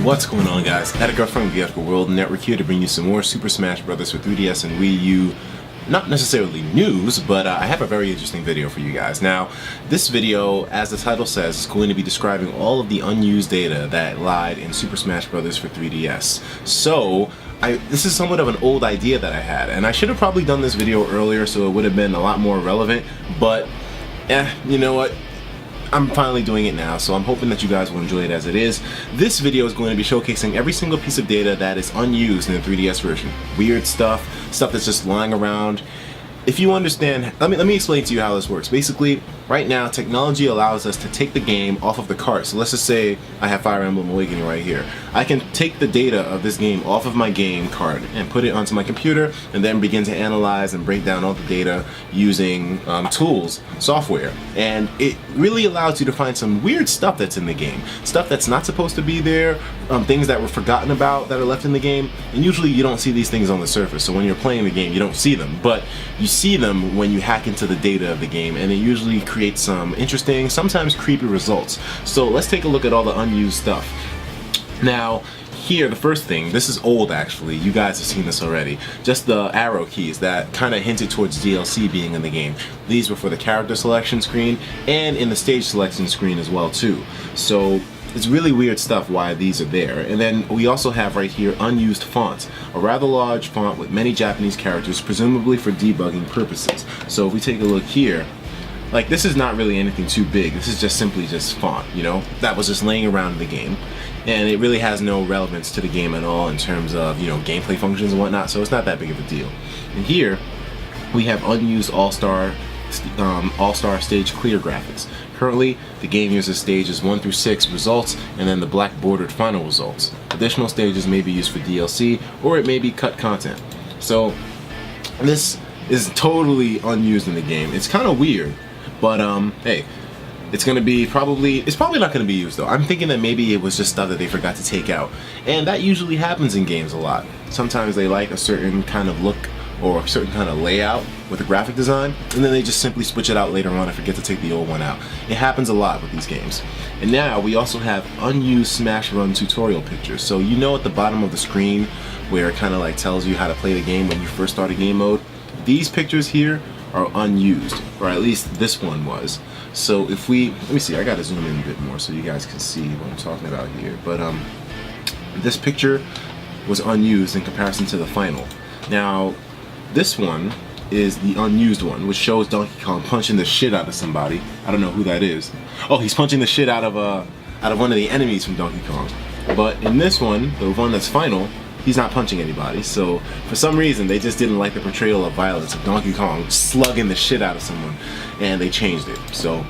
What's going on, guys? ETIKA from the ETIKA World Network here to bring you some more Super Smash Bros. For 3DS and Wii U, not necessarily news, but I have a very interesting video for you guys. Now, this video, as the title says, is going to be describing all of the unused data that lied in Super Smash Bros. For 3DS. So, this is somewhat of an old idea that I had, and I should have probably done this video earlier so it would have been a lot more relevant, but, you know what? I'm finally doing it now, so I'm hoping that you guys will enjoy it as it is. This video is going to be showcasing every single piece of data that is unused in the 3DS version. Weird stuff that's just lying around. If you understand, let me explain to you how this works. Basically, right now, technology allows us to take the game off of the cart. So let's just say I have Fire Emblem Awakening right here. I can take the data of this game off of my game card and put it onto my computer and then begin to analyze and break down all the data using tools, software. And it really allows you to find some weird stuff that's in the game. Stuff that's not supposed to be there, things that were forgotten about that are left in the game. And usually you don't see these things on the surface. So when you're playing the game, you don't see them. But you see them when you hack into the data of the game, and it usually creates some interesting, sometimes creepy results. So let's take a look at all the unused stuff. Now, here, the first thing, this is old actually, you guys have seen this already, just the arrow keys that kind of hinted towards DLC being in the game. These were for the character selection screen and in the stage selection screen as well too. So it's really weird stuff why these are there. And then we also have right here unused fonts, a rather large font with many Japanese characters, presumably for debugging purposes. So if we take a look here, like, this is not really anything too big. This is just simply just font, you know, that was just laying around in the game, and it really has no relevance to the game at all in terms of, you know, gameplay functions and whatnot. So it's not that big of a deal. And here we have unused all-star stage clear graphics. Currently, the game uses stages 1 through 6 results and then the black bordered final results. Additional stages may be used for DLC, or it may be cut content. So this is totally unused in the game. It's kind of weird, but hey, it's probably not gonna be used though. I'm thinking that maybe it was just stuff that they forgot to take out, and that usually happens in games a lot. Sometimes they like a certain kind of look or a certain kind of layout with a graphic design, and then they just simply switch it out later on and forget to take the old one out. It happens a lot with these games. And now we also have unused Smash Run tutorial pictures. So you know at the bottom of the screen where it kind of like tells you how to play the game when you first start a game mode? These pictures here are unused, or at least this one was. So if we, let me see, I gotta zoom in a bit more so you guys can see what I'm talking about here. But this picture was unused in comparison to the final. Now, this one is the unused one, which shows Donkey Kong punching the shit out of somebody. I don't know who that is. Oh, he's punching the shit out of one of the enemies from Donkey Kong. But in this one, the one that's final, he's not punching anybody. So for some reason, they just didn't like the portrayal of violence of Donkey Kong slugging the shit out of someone, and they changed it. So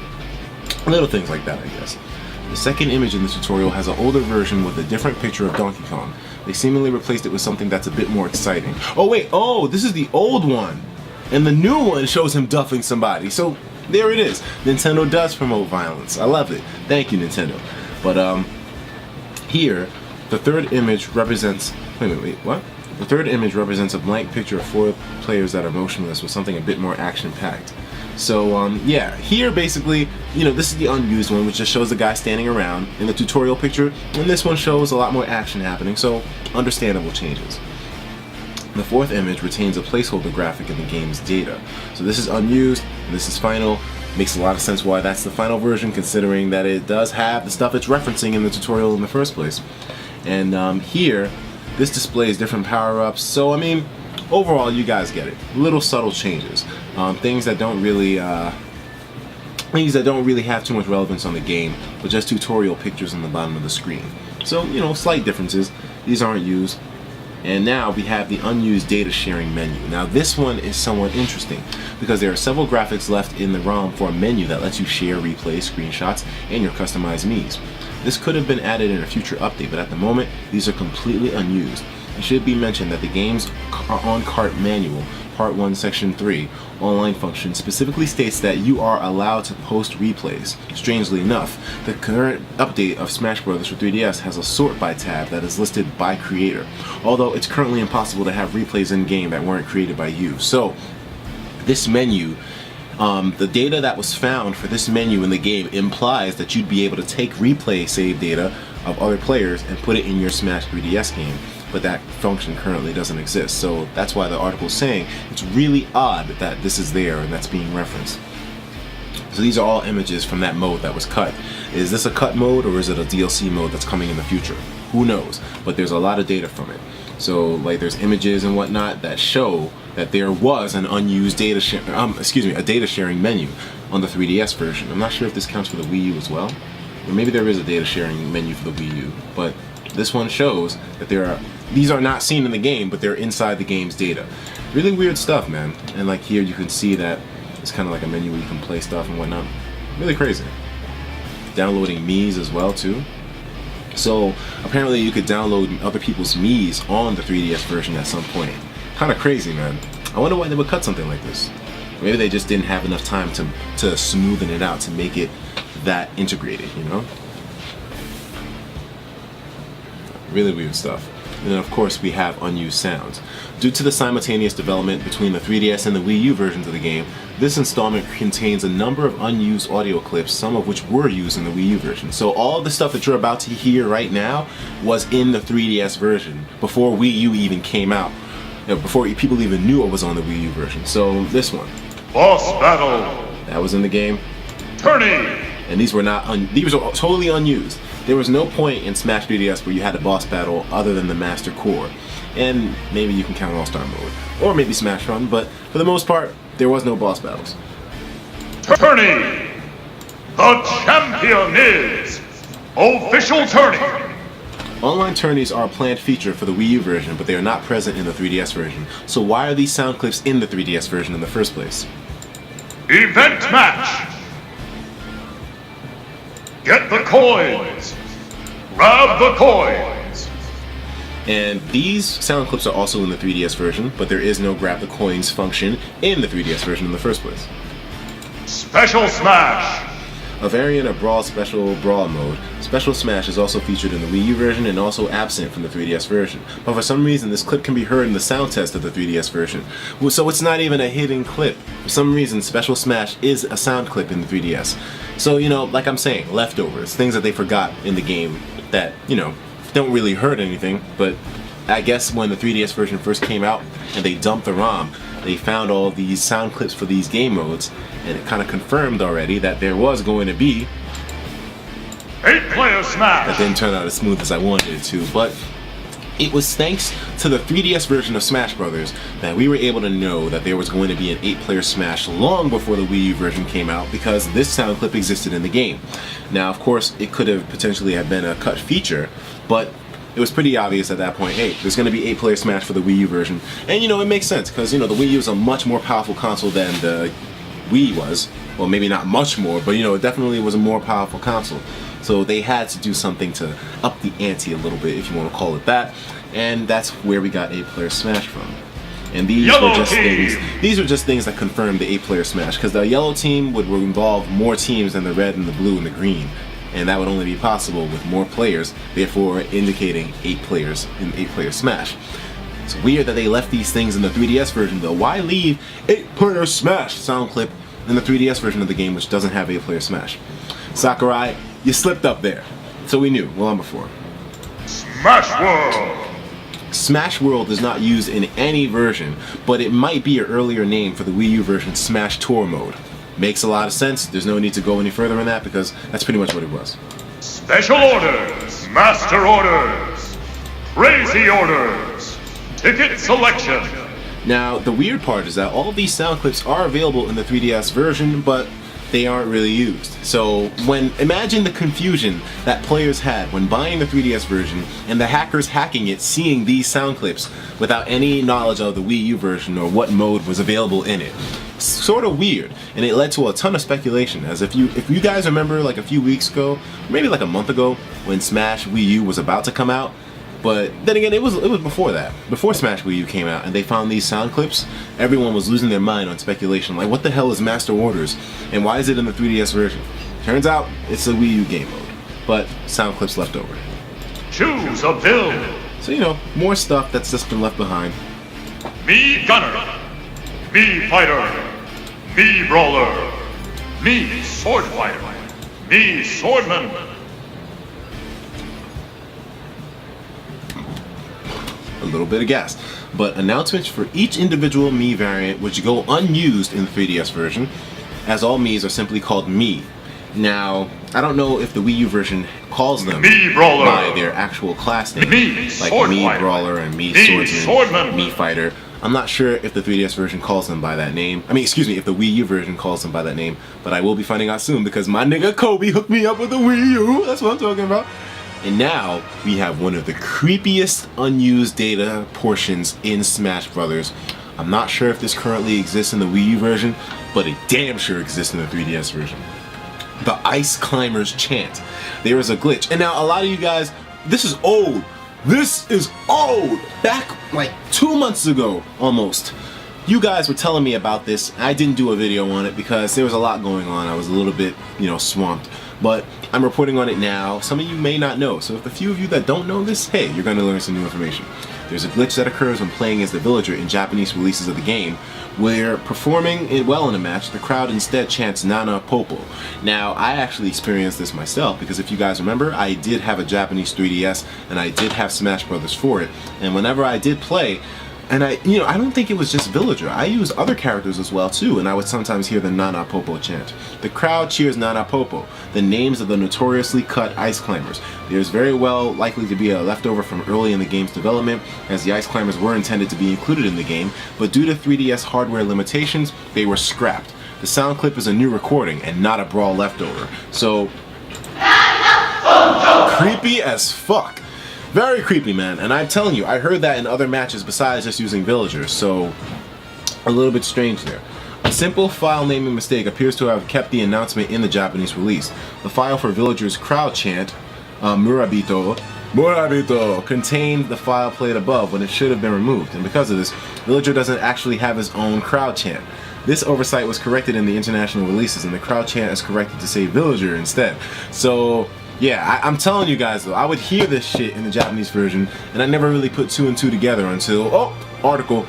little things like that, I guess. The second image in this tutorial has an older version with a different picture of Donkey Kong. They seemingly replaced it with something that's a bit more exciting. Oh wait, oh, this is the old one. And the new one shows him duffing somebody. So there it is. Nintendo does promote violence. I love it. Thank you, Nintendo. But here, the third image represents, wait, what? The third image represents a blank picture of 4 players that are motionless with something a bit more action-packed. So yeah, here basically, you know, this is the unused one, which just shows the guy standing around in the tutorial picture, and this one shows a lot more action happening, so understandable changes. The fourth image retains a placeholder graphic in the game's data. So this is unused, and this is final. Makes a lot of sense why that's the final version, considering that it does have the stuff it's referencing in the tutorial in the first place. And here, this displays different power-ups, so I mean, overall, you guys get it. Little subtle changes, things that don't really have too much relevance on the game, but just tutorial pictures on the bottom of the screen. So, you know, slight differences. These aren't used. And now we have the unused data sharing menu. Now this one is somewhat interesting because there are several graphics left in the ROM for a menu that lets you share replays, screenshots, and your customized Miis. This could have been added in a future update, but at the moment, these are completely unused. It should be mentioned that the game's on-cart manual, Part 1, Section 3, online function specifically states that you are allowed to post replays. Strangely enough, the current update of Smash Bros. For 3DS has a sort by tab that is listed by creator, although it's currently impossible to have replays in-game that weren't created by you. So, this menu The data that was found for this menu in the game implies that you'd be able to take replay save data of other players and put it in your Smash 3DS game, but that function currently doesn't exist. So that's why the article is saying it's really odd that this is there and that's being referenced. So these are all images from that mode that was cut. Is this a cut mode or is it a DLC mode that's coming in the future? Who knows? But there's a lot of data from it. So like there's images and whatnot that show that there was an unused data a data sharing menu on the 3DS version. I'm not sure if this counts for the Wii U as well. Or maybe there is a data sharing menu for the Wii U, but this one shows that these are not seen in the game, but they're inside the game's data. Really weird stuff, man. And like here you can see that it's kind of like a menu where you can play stuff and whatnot. Really crazy. Downloading Mii's as well too. So apparently you could download other people's Mii's on the 3DS version at some point. Kind of crazy, man. I wonder why they would cut something like this. Maybe they just didn't have enough time to smoothen it out, to make it that integrated, you know? Really weird stuff. And then of course we have unused sounds. Due to the simultaneous development between the 3DS and the Wii U versions of the game, this installment contains a number of unused audio clips, some of which were used in the Wii U version. So all the stuff that you're about to hear right now was in the 3DS version before Wii U even came out. You know, before people even knew it was on the Wii U version. So this one. Boss battle. That was in the game. Tourney. And these were these were totally unused. There was no point in Smash 3DS where you had a boss battle other than the Master Core. And maybe you can count All-Star Mode. Or maybe Smash Run, but for the most part, there was no boss battles. Tourney. The champion is official tourney. Online tourneys are a planned feature for the Wii U version, but they are not present in the 3DS version. So why are these sound clips in the 3DS version in the first place? Event match. Get the coins. Grab the coins. And these sound clips are also in the 3DS version, but there is no grab the coins function in the 3DS version in the first place. Special Smash. A variant of Brawl Special Brawl mode, Special Smash is also featured in the Wii U version and also absent from the 3DS version. But for some reason this clip can be heard in the sound test of the 3DS version. So it's not even a hidden clip. For some reason Special Smash is a sound clip in the 3DS. So, you know, like I'm saying, leftovers, things that they forgot in the game that, you know, don't really hurt anything, but I guess when the 3DS version first came out and they dumped the ROM, they found all these sound clips for these game modes, and it kind of confirmed already that there was going to be 8-player Smash. That didn't turn out as smooth as I wanted it to, but it was thanks to the 3DS version of Smash Brothers that we were able to know that there was going to be an 8-player Smash long before the Wii U version came out, because this sound clip existed in the game. Now, of course, it could have potentially have been a cut feature, but it was pretty obvious at that point, hey, there's going to be 8-player Smash for the Wii U version. And, you know, it makes sense, because, you know, the Wii U is a much more powerful console than the Wii was. Well, maybe not much more, but, you know, it definitely was a more powerful console. So they had to do something to up the ante a little bit, if you want to call it that. And that's where we got 8-player Smash from. And these were just things that confirmed the 8-player Smash, because the yellow team would involve more teams than the red and the blue and the green. And that would only be possible with more players, therefore indicating 8 players in 8-player Smash. It's weird that they left these things in the 3DS version though. Why leave 8-player Smash sound clip in the 3DS version of the game which doesn't have 8-player Smash? Sakurai, you slipped up there. So we knew, well on before. Smash World! Smash World is not used in any version, but it might be an earlier name for the Wii U version Smash Tour mode. Makes a lot of sense. There's no need to go any further on that because that's pretty much what it was. Special orders, master orders, crazy orders, ticket selection. Now, the weird part is that all of these sound clips are available in the 3DS version, but they aren't really used. So imagine the confusion that players had when buying the 3DS version and the hackers hacking it seeing these sound clips without any knowledge of the Wii U version or what mode was available in it. Sort of weird, and it led to a ton of speculation, as if you guys remember like a few weeks ago, maybe like a month ago, when Smash Wii U was about to come out. But then again, it was before that. Before Smash Wii U came out and they found these sound clips, everyone was losing their mind on speculation. Like, what the hell is Master Orders? And why is it in the 3DS version? Turns out, it's a Wii U game mode. But sound clips left over. Choose a build. So, you know, more stuff that's just been left behind. Me Gunner. Me Fighter. Me Brawler. Me Sword Fighter. Me Swordman. A little bit of gas. But announcements for each individual Mii variant which go unused in the 3DS version, as all Miis are simply called Mii. Now, I don't know if the Wii U version calls them by their actual class name, like Mii Brawler and Mii Swordsman, Mii Fighter. I'm not sure if the 3DS version calls them by that name. I mean, excuse me, if the Wii U version calls them by that name, but I will be finding out soon because my nigga Kobe hooked me up with the Wii U. That's what I'm talking about. And now we have one of the creepiest unused data portions in Smash Brothers. I'm not sure if this currently exists in the Wii U version, but it damn sure exists in the 3DS version. The Ice Climbers chant. There is a glitch. And now a lot of you guys, this is old. This is old. Back like 2 months ago, almost. You guys were telling me about this. I didn't do a video on it because there was a lot going on. I was a little bit, swamped. But I'm reporting on it now. Some of you may not know. So if the few of you that don't know this, hey, you're going to learn some new information. There's a glitch that occurs when playing as the villager in Japanese releases of the game, where performing it well in a match, the crowd instead chants Nana Popo. Now, I actually experienced this myself because if you guys remember, I did have a Japanese 3DS and I did have Smash Brothers for it. And whenever I did play, and I don't think it was just Villager. I used other characters as well too, and I would sometimes hear the Nana Popo chant. The crowd cheers Nana Popo, the names of the notoriously cut Ice Climbers. There's very well likely to be a leftover from early in the game's development, as the Ice Climbers were intended to be included in the game, but due to 3DS hardware limitations, they were scrapped. The sound clip is a new recording and not a Brawl leftover. So, creepy as fuck. Very creepy, man, and I'm telling you, I heard that in other matches besides just using villagers, so a little bit strange there. A simple file naming mistake appears to have kept the announcement in the Japanese release. The file for villagers' crowd chant, Murabito, contained the file played above when it should have been removed, and because of this, Villager doesn't actually have his own crowd chant. This oversight was corrected in the international releases, and the crowd chant is corrected to say Villager instead. So, yeah, I'm telling you guys though, I would hear this shit in the Japanese version, and I never really put 2 and 2 together until, article,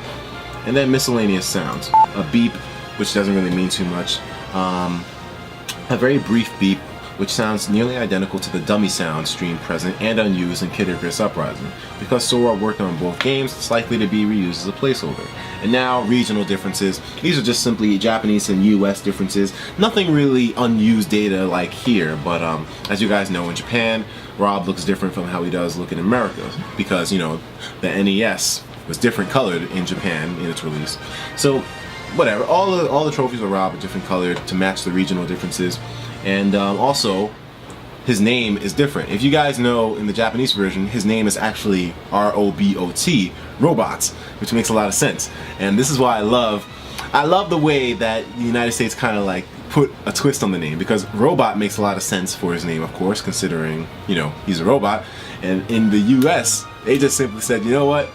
and then miscellaneous sounds. A beep, which doesn't really mean too much. A very brief beep, which sounds nearly identical to the dummy sound stream present and unused in Kid Icarus Uprising. Because Sora worked on both games, it's likely to be reused as a placeholder. And now, regional differences. These are just simply Japanese and US differences. Nothing really unused data like here, but as you guys know, in Japan, Rob looks different from how he does look in America. Because, the NES was different colored in Japan in its release. So, whatever, all the trophies of Rob are different colored to match the regional differences. And also, his name is different. If you guys know, in the Japanese version, his name is actually R-O-B-O-T, Robots, which makes a lot of sense. And this is why I love the way that the United States kind of like put a twist on the name, because Robot makes a lot of sense for his name, of course, considering, he's a robot. And in the US, they just simply said, you know what?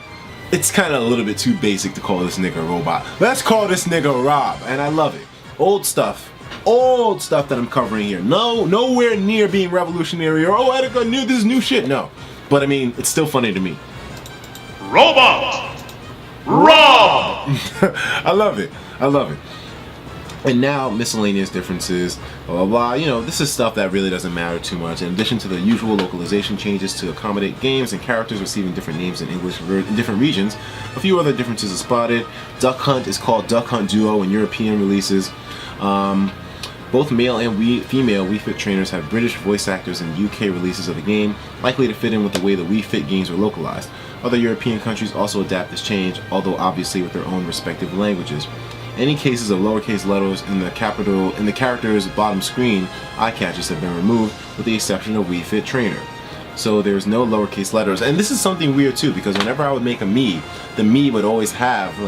It's kind of a little bit too basic to call this nigga Robot. Let's call this nigga Rob, and I love it. Old stuff that I'm covering here. Nowhere near being revolutionary or, Etika, this is new shit. No. But I mean, it's still funny to me. Robot! Rob! I love it. And now, miscellaneous differences, blah, blah, blah. This is stuff that really doesn't matter too much. In addition to the usual localization changes to accommodate games and characters receiving different names in English in different regions, a few other differences are spotted. Duck Hunt is called Duck Hunt Duo in European releases. Both male and female Wii Fit trainers have British voice actors in UK releases of the game, likely to fit in with the way the Wii Fit games were localized. Other European countries also adapt this change, although obviously with their own respective languages. Any cases of lowercase letters in the character's bottom screen eye catches have been removed, with the exception of Wii Fit Trainer. So there's no lowercase letters, and this is something weird too, because whenever I would make a Mii, the Mii would always have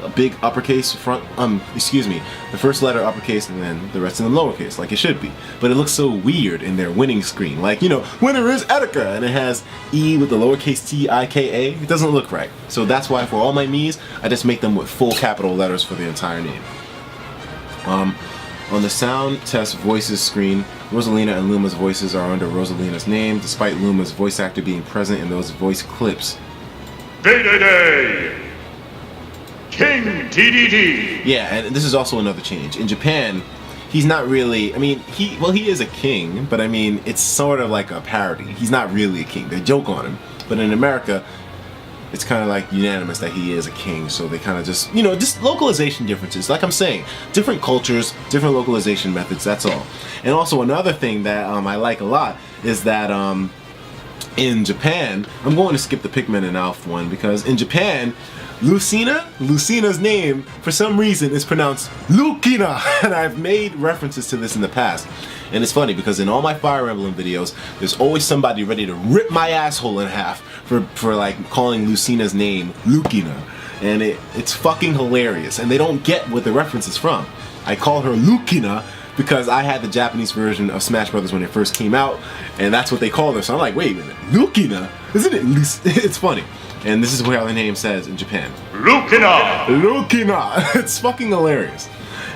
a big uppercase front, the first letter uppercase and then the rest of them lowercase, like it should be. But it looks so weird in their winning screen, like, winner is Etika, and it has E with the lowercase t, I-K-A. It doesn't look right. So that's why for all my Miis, I just make them with full capital letters for the entire name. On the sound test voices screen, Rosalina and Luma's voices are under Rosalina's name, despite Luma's voice actor being present in those voice clips. Day! King DDD. Yeah, and this is also another change. In Japan, he's not really, I mean, he is a king, but I mean, it's sort of like a parody. He's not really a king. They joke on him. But in America, it's kind of like unanimous that he is a king, so they kind of just, you know, just localization differences. Like I'm saying, different cultures, different localization methods, that's all. And also another thing that I like a lot is that in Japan, I'm going to skip the Pikmin and Alf one, because in Japan, Lucina's name, for some reason, is pronounced Lucina, and I've made references to this in the past. And it's funny because in all my Fire Emblem videos, there's always somebody ready to rip my asshole in half for like calling Lucina's name Lucina. And it's fucking hilarious, and they don't get what the reference is from. I call her Lucina because I had the Japanese version of Smash Brothers when it first came out, and that's what they called her. So I'm like, wait a minute, Lucina? Isn't it It's funny. And this is how the name says in Japan. Lucina! Lucina! It's fucking hilarious.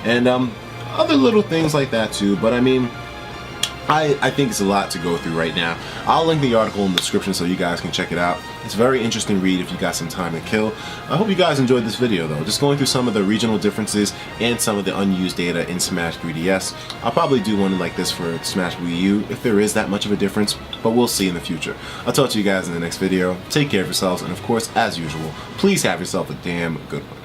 And other little things like that too, but I mean, I think it's a lot to go through right now. I'll link the article in the description so you guys can check it out. It's a very interesting read if you got some time to kill. I hope you guys enjoyed this video though, just going through some of the regional differences and some of the unused data in Smash 3DS. I'll probably do one like this for Smash Wii U if there is that much of a difference, but we'll see in the future. I'll talk to you guys in the next video. Take care of yourselves, and of course, as usual, please have yourself a damn good one.